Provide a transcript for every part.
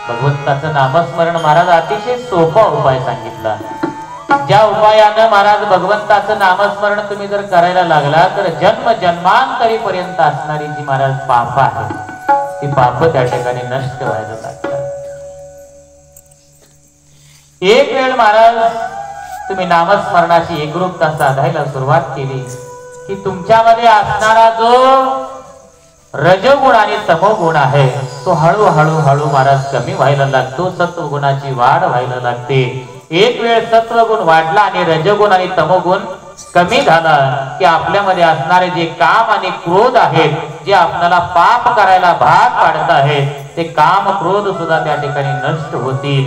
भगवंताचं नामस्मरण महाराज अतिशय सोपा उपाय सांगितला। ज्या उपायानं महाराज भगवंताचं नामस्मरण तुम्ही जर करायला लागला तर जन्म जन्मांतरी पर्यंत असणारी जी महाराज पाप आहे ती पाप त्या ठिकाणी नष्ट व्हायला लागतात। एक वेळ महाराज तुम्ही नामस्मरणाची एकरूपता साधायला सुरुवात केली की तुमच्यामध्ये असणारा जो रजोगुण आणि तमोगुण आहे तो हळूहळू हळू महाराज कमी व्हायला लागतो, सत्वगुणाची वाढ व्हायला लागते। एक वेळ सत्वगुण वाढला आणि रजोगुण आणि तमोगुण कमी झाला की आपल्यामध्ये असणारे जे काम आणि क्रोध आहेत, जे आपल्याला पाप करायला भाग पाडत आहेत, ते काम क्रोध सुद्धा त्या ठिकाणी नष्ट होतील।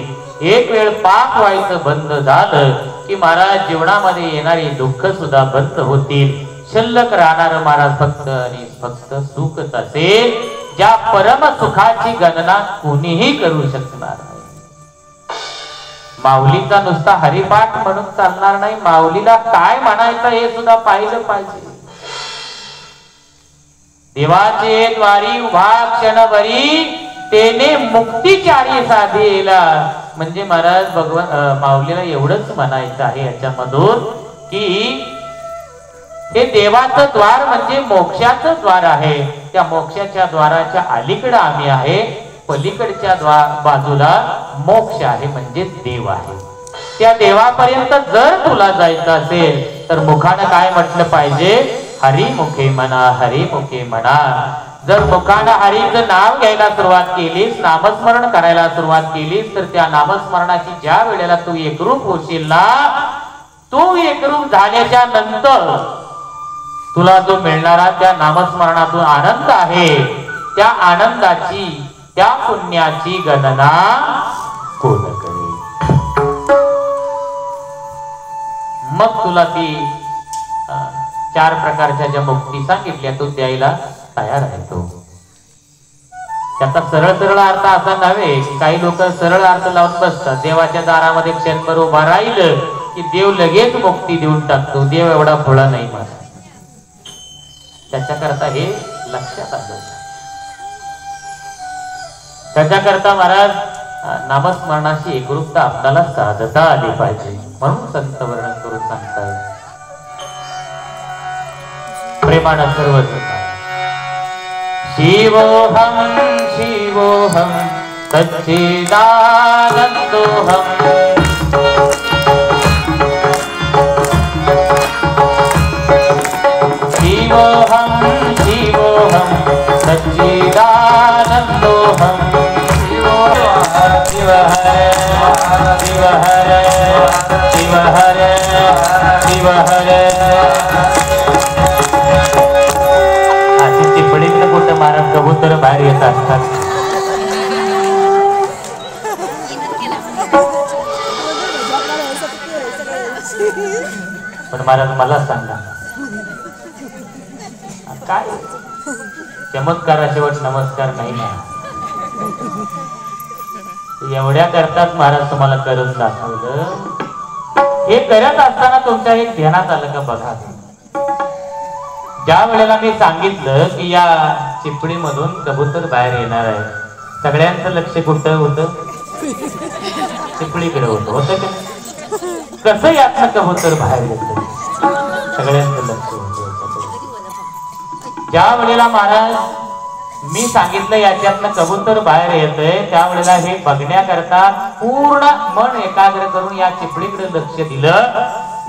एक वेळ पाप व्हायचं बंद झालं की महाराज जीवनामध्ये येणारी दुःख सुद्धा बंद होतील। शिल्लक राहणार महाराज फक्त आणि फक्त सुखच असेल, ज्या परम सुखाची गणना कोणीही करू शकणार नाही। माऊलीचा नुसता हरिपाठ म्हणून चालणार नाही, माऊलीला काय म्हणायचं हे सुद्धा पाहिलं पाहिजे। देवाचे द्वारी उभा क्षणभरी तेने मुक्तीचारी साधेला, म्हणजे महाराज माऊलीला एवढंच म्हणायचं आहे याच्यामधून की हे देवाचं द्वार म्हणजे मोक्षाचं द्वार आहे। त्या मोक्षाच्या द्वाराच्या अलीकडे आम्ही आहे, पलीकडच्या बाजूला मोक्ष आहे म्हणजे देव आहे। त्या देवापर्यंत जर तुला जायचं असेल तर मुखानं काय म्हटलं पाहिजे? हरिमुखे म्हणा, हरिमुखे म्हणा। जर मुखानं हरीचं नाव घ्यायला सुरुवात केलीस, नामस्मरण करायला सुरुवात केलीस तर त्या नामस्मरणाची ज्या वेळेला तू एकरूप होशील ना, तू एकरूप झाल्याच्या नंतर तुला जो मिळणारा त्या नामस्मरणातून आनंद आहे, त्या आनंदाची त्या पुण्याची गणना कोण करेल? मग तुला ती 4 प्रकारच्या ज्या मुक्ती सांगितल्या तो द्यायला तयार आहे तो। त्याचा सरळ सरळ अर्थ असा नव्हे की काही लोक सरळ अर्थ लावून बसतात। देवाच्या दारामध्ये क्षणभर उभा राहिलं की देव लगेच मुक्ती देऊन टाकतो। देव एवढा भोळा नाही महाराज, त्याच्याकरता हे लक्षात आलं। त्याच्याकरता महाराज नामस्मरणाची एकरूपता आपल्याला साधता आली पाहिजे, म्हणून संत वर्णन करून सांगतायत प्रेमानं सर्व शिवोहम शिवोहम सच्चिदानंदोहम शिवोहम शिवोहम सच्चिदानंदोहम शिव हरे शिव हरे शिव हरे शिव हरे। अशी टिप्पणीतनं कुठं महाराज कबूतर बाहेर येत असतात। पण महाराज मला सांगा काय चमत्काराशिवाय नमस्कार नाही ना? एवढ्या करतात महाराज तुम्हाला करून दाखवलं। हे करत असताना तुमच्या एक ध्यानात आलं का बघा, ज्या वेळेला मी सांगितलं की या चिपडीमधून कबूतर बाहेर येणार आहे, सगळ्यांचं लक्ष कुठं होतं? चिपडीकडे होतं का? कसं यातनं कबूतर बाहेर येतं? सगळ्यांचं लक्ष होतं। ज्या वेळेला महाराज मी सांगितलं याच्यातनं कबूतर बाहेर येतंय, त्यावेळेला हे बघण्याकरता पूर्ण मन एकाग्र करून या चिपडीकडे लक्ष दिलं।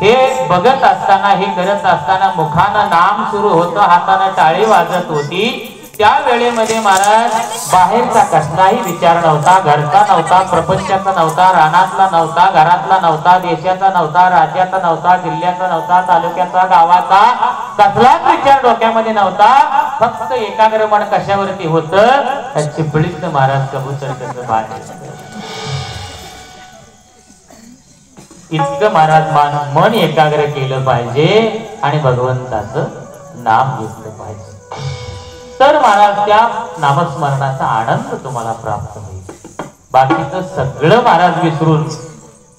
हे बघत असताना, हे करत असताना मुखानं नाम सुरू होतं, हातानं टाळी वाजत होती। त्या वेळेमध्ये महाराज बाहेरचा कसलाही विचार नव्हता, घरचा नव्हता, प्रपंचाचा नव्हता, रानातला नव्हता, घरातला नव्हता, देशाचा नव्हता, राज्याचा नव्हता, जिल्ह्याचा नव्हता, तालुक्याचा, गावाचा कसलाच विचार डोक्यामध्ये नव्हता। फक्त एकाग्र मन कशावरती होतं? त्या चिपडीतनं महाराज कबूतर कसं बाहेर। इतकं महाराज मन एकाग्र केलं पाहिजे आणि भगवंताचं नाम घेतलं पाहिजे, तर महाराज त्या नामस्मरणाचा आनंद तुम्हाला प्राप्त होईल। बाकीचं सगळं महाराज विसरून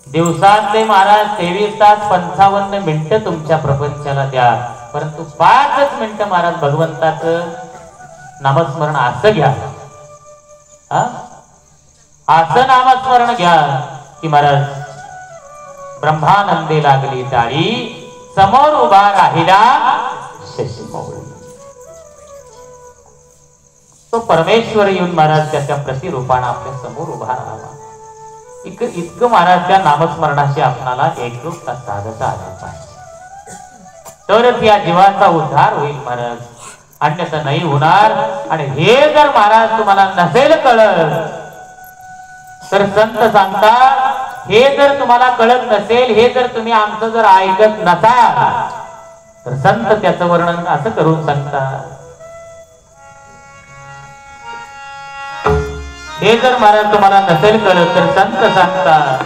दिवसातले महाराज 23 तास 55 मिनिटं तुमच्या प्रपंचाला द्या, परंतु 5च मिनिटं महाराज भगवंताचं नामस्मरण असं घ्या। असं नामस्मरण घ्या की महाराज ब्रह्मानंदे लागली टाळी, समोर उभा राहिला शशीमौली. तो परमेश्वर येऊन महाराज त्याच्या प्रतिरूपानं आपल्या समोर उभा राहावा. इतकं महाराज त्या नामस्मरणाशी आपणाला एकरूपता साधता आला पाहिजे, तरच या जीवाचा उद्धार होईल महाराज, अन्यथा नाही होणार. आणि हे जर महाराज तुम्हाला नसेल कळत तर संत सांगतात, हे जर तुम्हाला कळत नसेल, हे जर तुम्ही आमचं जर ऐकत नसाल तर संत त्याचं वर्णन असं करून सांगतात. हे जर महाराज तुम्हाला नसेल कळत तर संत सांगतात,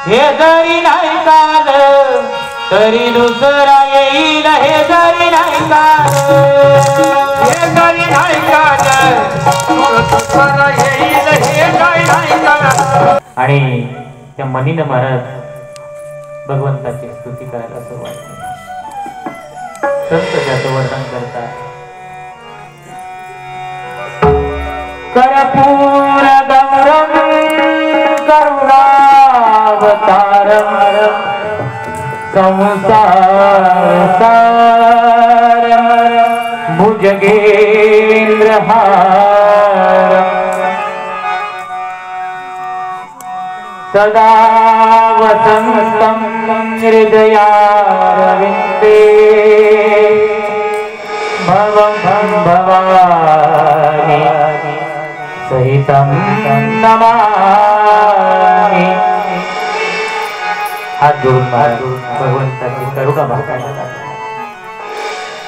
हे जरी नाही काल तरी दुसरा येईल, हे जरी नाही काल, हे जरी नाही काल दुसरा येईल, हे जरी नाही काल. आणि त्या मनीनं महाराज भगवंताची स्तुती करायला सुरुवात केली. संत त्याचं वर्णन करतात, कर्पूर गौरम करुणावतारम संसारसारम भुजगेंद्रहारम सदा वसन्तं हृदयारविन्दे भवं भवानी सहितं नमामि. हात जोडून भगवंताची करुणा भागायला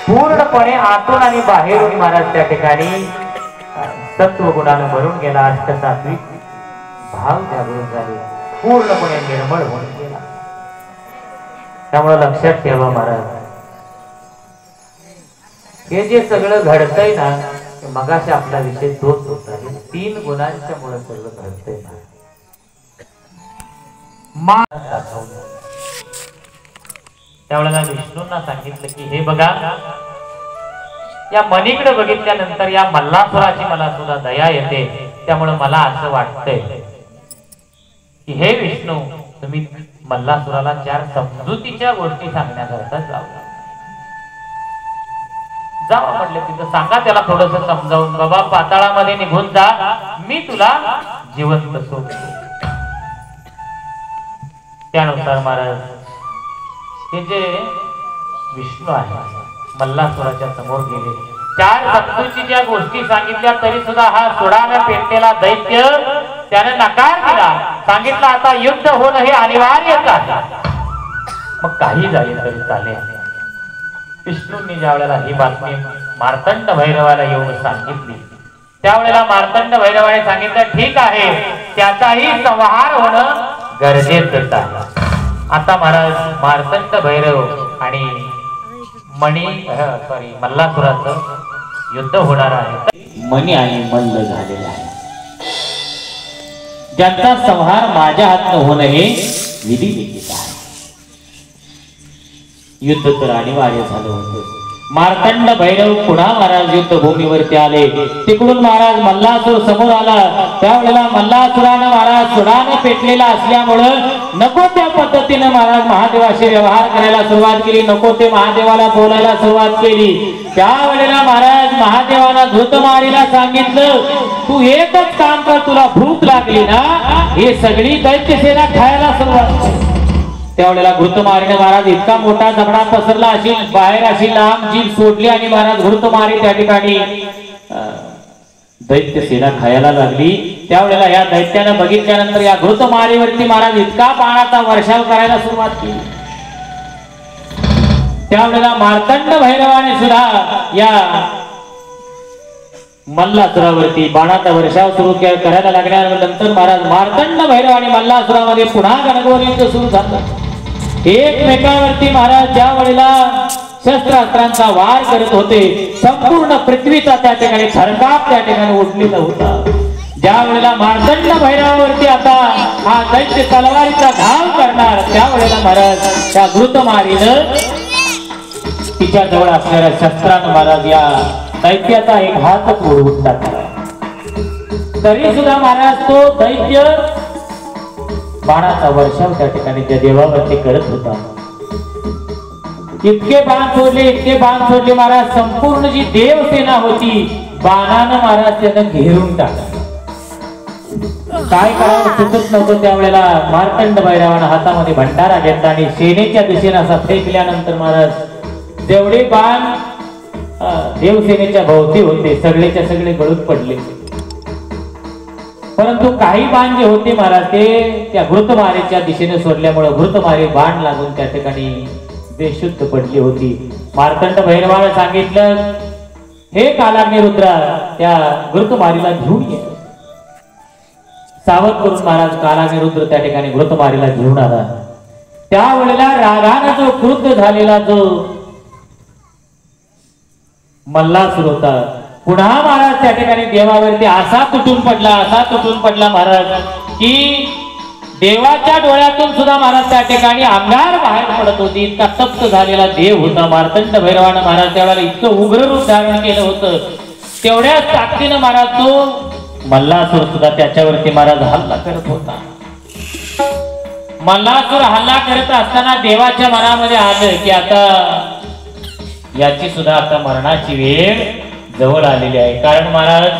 पूर्णपणे आतून आणि बाहेरून महाराज त्या ठिकाणी सत्वगुणानं भरून गेला. अष्टसात्विक भाव जागृत झाले, पूर्णपणे निर्मळ होऊन गेला. त्यामुळे लक्षात ठेवा महाराज, हे जे सगळं घडतंय ना, मगाशी आपला विषय तोच होता. हे 3 गुणांच्या मुळे सगळं घडतंय ना. त्यावेळेला विष्णूंना सांगितलं की हे बघा, या मणीकडे बघितल्यानंतर या मल्लासुराची मला सुद्धा दया येते. त्यामुळे मला असं वाटतंय की हे विष्णू, तुम्ही मल्लासुराला 4 समजुतीच्या गोष्टी सांगण्याकरता जावा म्हटलं. तिथं सांगा त्याला थोडस समजावून, बाबा पाताळामध्ये निघून जा, मी तुला जिवंत सोडतो. त्यानुसार महाराज हे जे विष्णू आहे मल्लासुराच्या समोर गेले. 4 समजुतीच्या गोष्टी सांगितल्या तरी सुद्धा हा सुडानं पेटलेला दैत्य त्याने नकार दिला. सांगितलं आता युद्ध होणं हे अनिवार्यच आहे. मग काही झाले तरी चालेल. विष्णूंनी ज्या वेळेला ही बातमी मार्तंड भैरवाला येऊन सांगितली, त्यावेळेला मार्तंड भैरवाने सांगितलं ठीक आहे, त्याचाही संहार होणं गरजेचंच आहे. आता महाराज मार्तंड भैरव आणि मल्लासुराचं युद्ध होणार आहे. मणी आणि मल्ल झालेला आहे, ज्यांचा संहार माझ्या हातनं होणं हे विधिलिखित आहे. युद्ध तर अनिवार्य झालं होतं. मार्तंड भैरव पुन्हा महाराज युद्धभूमीवरती आले. तिकडून महाराज मल्लासुर समोर आला. त्यावेळेला मल्लासुरानं महाराज सुडानं पेटलेला असल्यामुळं नको त्या पद्धतीनं महाराज महादेवाशी व्यवहार करायला सुरुवात केली, नको ते महादेवाला बोलायला सुरुवात केली. त्यावेळेला महाराज महादेवाला धृतमारीला सांगितलं, तू एकच काम कर, तुला भूक लागली ना, हे सगळी दैत्यसेना खायला सुरुवात कर. त्यावेळेला घृतमारीने महाराज इतका मोठा जबडा पसरला, अशी बाहेर अशी लांब जीभ सोडली आणि महाराज घृतमारी त्या ठिकाणी दैत्यसेना खायला लागली. त्यावेळेला या दैत्यानं बघितल्यानंतर या घृतमारीवरती महाराज इतका बाणाचा वर्षाव करायला सुरुवात केली. त्यावेळेला मार्तंड भैरवाने सुद्धा या मल्लासुरावरती बाणाचा वर्षाव सुरू करायला लागल्यानंतर महाराज मार्तंड भैरव आणि मल्लासुरामध्ये पुन्हा घनघोर युद्ध सुरू झालं. एकमेकावरती महाराज ज्या वेळेला शस्त्रास्त्रांचा वार करत होते, संपूर्ण पृथ्वीचा त्या ठिकाणी थरकाप त्या ठिकाणी उठलेला होता. ज्या वेळेला मार्तंड भैरवावरती आता हा दैत्य तलवारीचा घाव करणार, त्यावेळेला महाराज त्या घृतमारीनं तिच्या जवळ असणाऱ्या शस्त्रानं महाराज या दैत्याचा एक हातच ओढून टाकला. तरी सुद्धा महाराज तो दैत्य बाणाचा वर्षाव त्या ठिकाणी त्या देवावरती करत होता. इतके बाण सोडले महाराज, संपूर्ण जी देवसेना होती बाणानं महाराज त्यानं घेरून टाकला. काय करावं सुचत नव्हतं त्यावेळेला मार्तंड भैरवानं हातामध्ये भंडारा घेतला आणि सेनेच्या दिशेने असा फेकल्यानंतर महाराज जेवढे बाण देवसेनेच्या भोवती होते सगळेच्या सगळे गळून पडले. परंतु काही बाण जे होते महाराज ते त्या घृतमारेच्या दिशेने सोडल्यामुळे घृतमारे बाण लागून त्या ठिकाणी बेशुद्ध पडली होती. मार्तंड भैरवानं सांगितलं, हे कालाग्निरुद्रा त्या घृतमारीला घेऊन ये. सावध करून महाराज कालाग्निरुद्र त्या ठिकाणी घृतमारीला घेऊन आला. त्यावेळेला रागाने जो क्रुद्ध झालेला जो मल्लासुर होता पुन्हा महाराज त्या ठिकाणी देवावरती असा तुटून पडला महाराज की देवाच्या डोळ्यातून सुद्धा महाराज त्या ठिकाणी अंगार बाहेर पडत होती. इतका तप्त झालेला देव होता. मार्तंड भैरवानं महाराज त्यावेळेला इतकं उग्र रूप धारण केलं होतं. तेवढ्याच ताकदीनं महाराज तो मल्लासुर सुद्धा त्याच्यावरती महाराज हल्ला करत होता. मल्लासुर हल्ला करत असताना देवाच्या मनामध्ये आलं की आता याची सुद्धा आता मरणाची वेळ जवळ आलेली आहे. कारण महाराज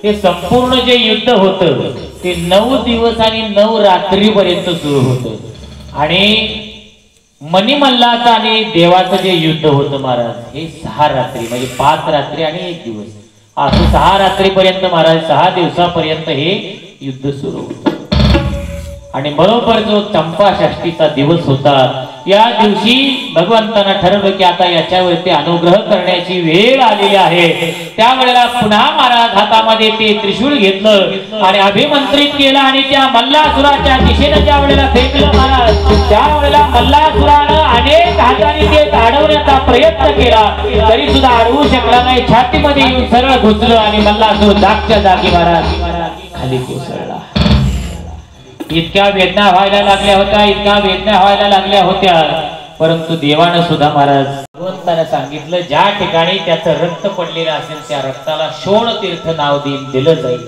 हे संपूर्ण जे युद्ध होतं ते 9 दिवस आणि 9 रात्रीपर्यंत सुरू होतं आणि मणिमल्लाचं आणि देवाचं जे युद्ध होतं महाराज हे 6 रात्री म्हणजे 5 रात्री आणि 1 दिवस असं 6 रात्रीपर्यंत महाराज 6 दिवसापर्यंत हे युद्ध सुरू होतं. आणि बरोबर जो चंपाषष्ठीचा दिवस होता या दिवशी भगवंतानं ठरवलं की आता याच्यावरती अनुग्रह करण्याची वेळ आलेली आहे. त्यावेळेला पुन्हा महाराज हातामध्ये ते त्रिशूळ घेतलं आणि अभिमंत्रित केलं आणि त्या मल्लासुराच्या दिशेने ज्या वेळेला फेकलं महाराज त्यावेळेला मल्लासुरानं अनेक हातांनी ते अडवण्याचा प्रयत्न केला तरी सुद्धा अडवू शकला नाही. छातीमध्ये येऊन सरळ घुसलं आणि मल्लासुर जागच्या जागी महाराज खाली कोसळला. इतक्या वेदना व्हायला लागल्या होत्या परंतु देवानं सुद्धा महाराज भगवंतानं सांगितलं ज्या ठिकाणी त्याचं रक्त पडलेलं असेल त्या रक्ताला शोण तीर्थ नाव दिलं जाईल.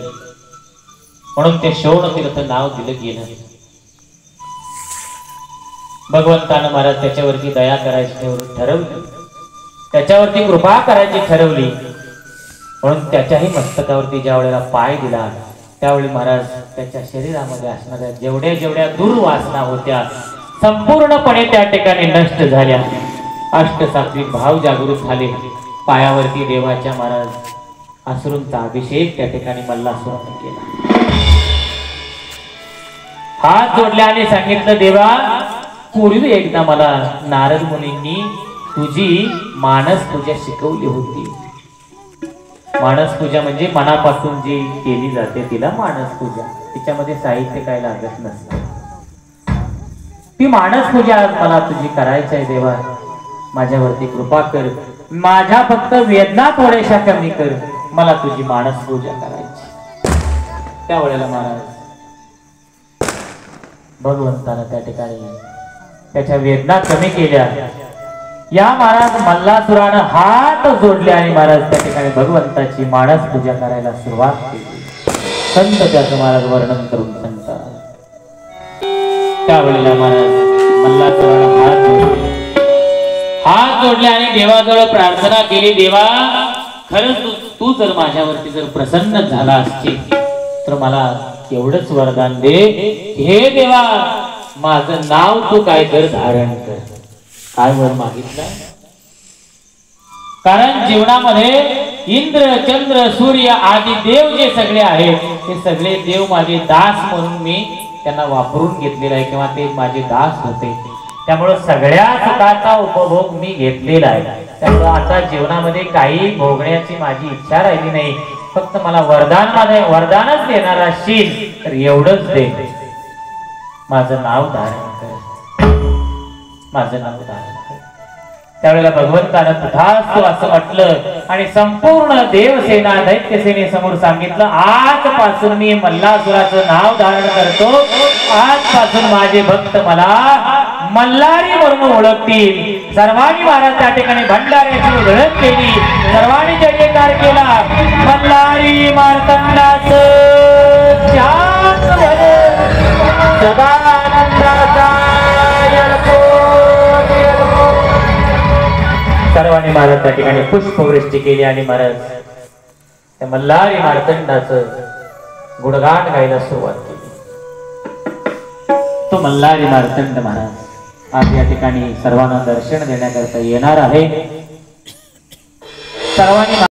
म्हणून ते शोण तीर्थ नाव दिलं गेलं. भगवंतानं महाराज त्याच्यावरती दया करायची ठरवली, त्याच्यावरती कृपा करायची ठरवली. म्हणून त्याच्याही मस्तकावरती ज्या वेळेला पाय दिला त्यावेळी महाराज त्याच्या शरीरामध्ये असणाऱ्या जेवढ्या दुर्वासना होत्या संपूर्णपणे त्या ठिकाणी नष्ट झाल्या. अष्टसात्विक भाव जागृत झाले. पायावरती देवाच्या महाराज अश्रूंचा अभिषेक त्या ठिकाणी मल्लासुराने केला. हात जोडल्याने सांगितलं, देवा पूर्वी एकदा मला नारद मुनींनी तुझी मानस पूजा शिकवली होती. मानस पूजा म्हणजे मनापासून जी केली जाते तिला मानस पूजा. तिच्यामध्ये साहित्य काय लागत नसतं. ती मानस पूजा आज मला तुझी करायची आहे. देवा माझ्यावरती कृपा कर, माझ्या फक्त वेदना थोड्याशा कमी कर, मला तुझी मानस पूजा करायची. त्यावेळेला महाराज भगवंतानं त्या ठिकाणी त्याच्या वेदना कमी केल्या. या महाराज मल्लासुरानं हात जोडले आणि महाराज त्या ठिकाणी भगवंताची मानस पूजा करायला सुरुवात केली. संत त्याचं महाराज वर्णन करून सांगतात. त्यावेळेला महाराज मल्लासुरानं हात जोडले आणि देवाजवळ प्रार्थना केली, देवा खरंच तू जर माझ्यावरती जर प्रसन्न झाला असशील तर मला एवढंच वरदान दे, हे देवा माझं नाव तू काय कर धारण कर. काय वर मागितलं? कारण जीवनामध्ये इंद्र चंद्र सूर्य आदी देव जे सगळे आहेत ते सगळे देव माझे दास म्हणून मी त्यांना वापरून घेतलेला आहे किंवा ते माझे दास होते. त्यामुळे सगळ्या सुखाचा उपभोग मी घेतलेला आहे. त्यामुळे आता जीवनामध्ये काही भोगण्याची माझी इच्छा राहिली नाही. फक्त मला वरदानच देणार असशील तर एवढंच दे, माझं नाव धारण कर, माझं नाव धारण कर. त्यावेळेला भगवंतानं तथास्तु असं म्हटलं आणि संपूर्ण देवसेना दैत्यसेनेसमोर सांगितलं, आजपासून मी मल्लासुराचं नाव धारण करतो. आजपासून माझे भक्त मला मल्हारी म्हणून ओळखतील. सर्वांनी महाराज त्या ठिकाणी भंडाऱ्याची उधळण केली. सर्वांनी जयकार केला. मल्हारी मार्तंडाचं शांत झाले सदानंदाचा सर्वांनी महाराज त्या ठिकाणी पुष्पवृष्टी केली आणि महाराज त्या मल्हारी मार्तंडाचं गुणगान गायला सुरुवात केली. तो मल्हारी मार्तंड महाराज आज या ठिकाणी सर्वांना दर्शन देण्याकरता येणार आहे. सर्वांनी